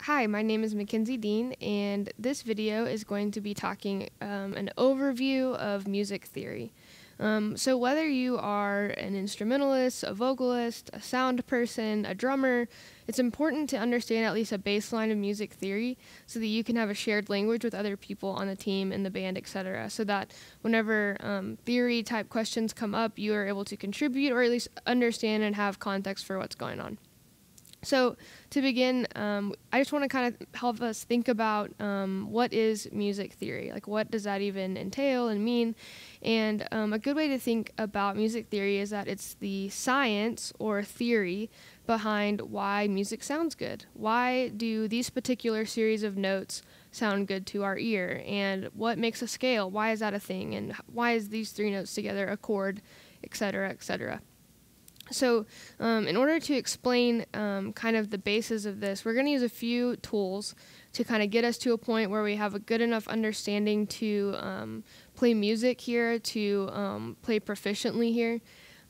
Hi, my name is Mackenzie Dean, and this video is going to be talking an overview of music theory. So whether you are an instrumentalist, a vocalist, a sound person, a drummer, it's important to understand at least a baseline of music theory so that you can have a shared language with other people on the team, in the band, etc. So that whenever theory type questions come up, you are able to contribute or at least understand and have context for what's going on. So to begin, I just want to kind of help us think about what is music theory? Like, what does that even entail and mean? And a good way to think about music theory is that it's the science or theory behind why music sounds good. Why do these particular series of notes sound good to our ear? And what makes a scale? Why is that a thing? And why is these three notes together a chord, etc., etc.? So in order to explain kind of the basis of this, we're going to use a few tools to kind of get us to a point where we have a good enough understanding to play music here, to play proficiently here.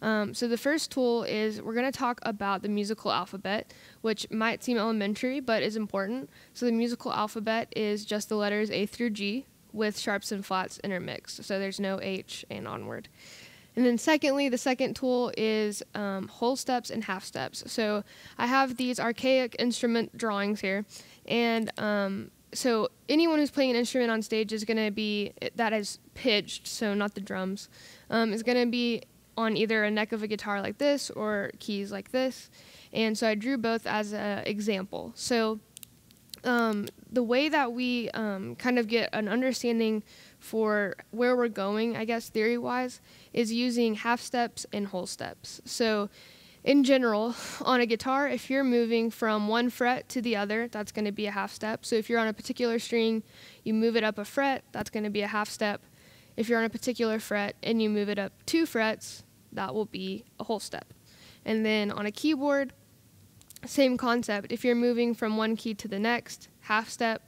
So the first tool is we're going to talk about the musical alphabet, which might seem elementary, but is important. So the musical alphabet is just the letters A through G with sharps and flats intermixed. So there's no H and onward. And then secondly, the second tool is whole steps and half steps. So I have these archaic instrument drawings here. And so anyone who's playing an instrument on stage is going to be, that is pitched, so not the drums, is going to be on either a neck of a guitar like this or keys like this. And so I drew both as an example. So the way that we kind of get an understanding for where we're going, I guess, theory-wise, is using half steps and whole steps. So in general, on a guitar, if you're moving from one fret to the other, that's going to be a half step. So if you're on a particular string, you move it up a fret, that's going to be a half step. If you're on a particular fret and you move it up 2 frets, that will be a whole step. And then on a keyboard, same concept. If you're moving from one key to the next, half step.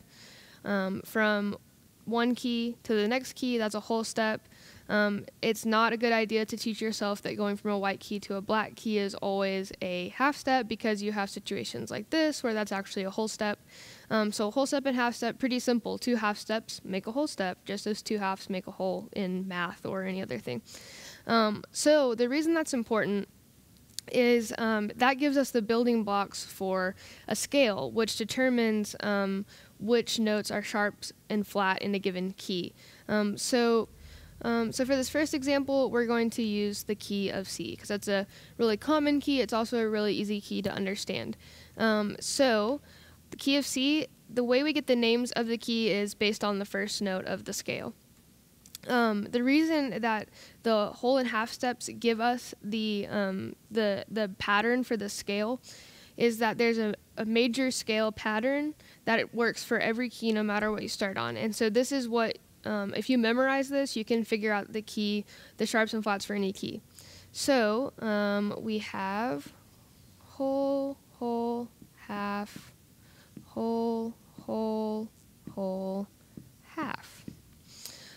From one key to the next key, that's a whole step. It's not a good idea to teach yourself that going from a white key to a black key is always a half step, because you have situations like this where that's actually a whole step. So whole step and half step, pretty simple. 2 half steps make a whole step, just as 2 halves make a whole in math or any other thing. So the reason that's important is that gives us the building blocks for a scale, which determines which notes are sharp and flat in a given key. So for this first example, we're going to use the key of C, because that's a really common key. It's also a really easy key to understand. So the key of C, the way we get the names of the key is based on the first note of the scale. The reason that the whole and half steps give us the pattern for the scale is that there's a major scale pattern that it works for every key no matter what you start on. And so this is what, if you memorize this, you can figure out the sharps and flats for any key. So we have whole, whole, half, whole, whole, whole, half.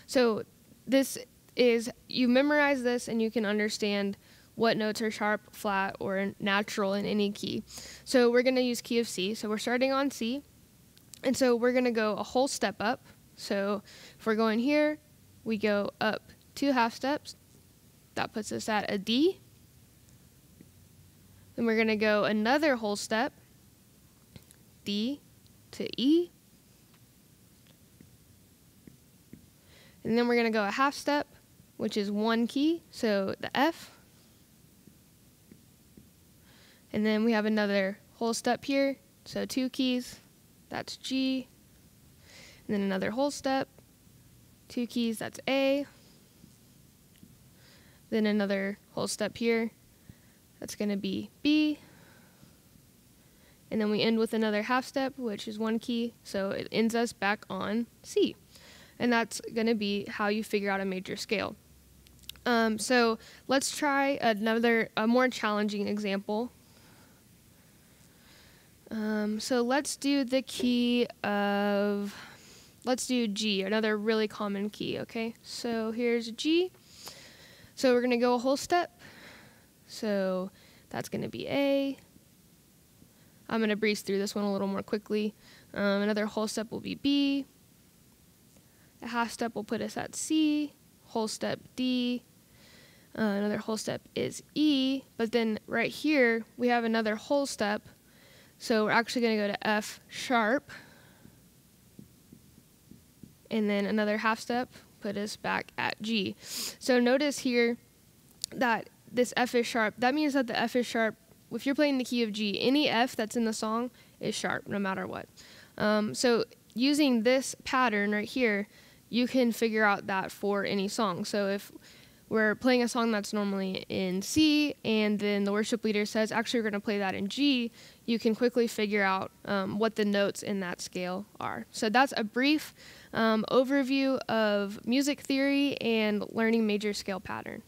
So this is, you memorize this and you can understand what notes are sharp, flat, or natural in any key. So we're going to use key of C. So we're starting on C. And so we're going to go a whole step up. So if we're going here, we go up 2 half steps. That puts us at a D. Then we're going to go another whole step, D to E. And then we're going to go a half step, which is 1 key, so the F. And then we have another whole step here, so 2 keys, that's G. And then another whole step, 2 keys, that's A. Then another whole step here, that's going to be B. And then we end with another half step, which is 1 key, so it ends us back on C. And that's going to be how you figure out a major scale. So let's try a more challenging example. So let's do the key of, let's do G, another really common key, okay? So here's G. So we're going to go a whole step. So that's going to be A, I'm going to breeze through this one a little more quickly. Another whole step will be B. A half step will put us at C. Whole step D. Another whole step is E. But then right here, we have another whole step. So we're actually going to go to F sharp. And then another half step, put us back at G. So notice here that this F is sharp. That means that the F is sharp. If you're playing the key of G, any F that's in the song is sharp, no matter what. So using this pattern right here, you can figure out that for any song. So if we're playing a song that's normally in C, and then the worship leader says, actually, we're going to play that in G, you can quickly figure out what the notes in that scale are. So that's a brief overview of music theory and learning major scale pattern.